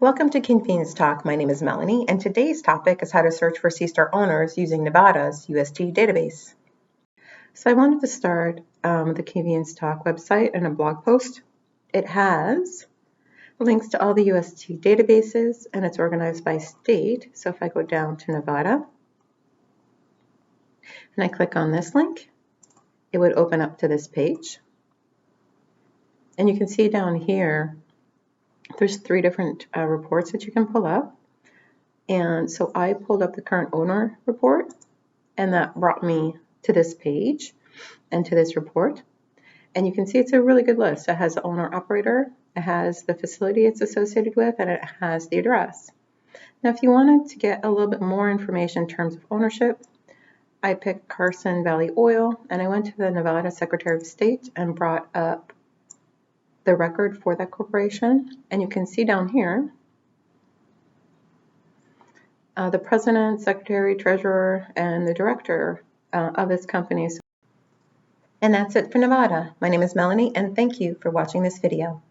Welcome to Convenience Talk. My name is Melanie, and today's topic is how to search for C-Star owners using Nevada's UST database. So I wanted to start the Convenience Talk website and a blog post. It has links to all the UST databases, and it's organized by state. So if I go down to Nevada, and I click on this link, it would open up to this page. And you can see down here, there's 3 different reports that you can pull up. And so I pulled up the current owner report, and that brought me to this page and to this report. And you can see it's a really good list. It has the owner operator, it has the facility it's associated with, and it has the address. Now, if you wanted to get a little bit more information in terms of ownership, I picked Carson Valley Oil, and I went to the Nevada Secretary of State and brought up the record for that corporation. And you can see down here the president, secretary, treasurer, and the director of this company. And that's it for Nevada. My name is Melanie, and thank you for watching this video.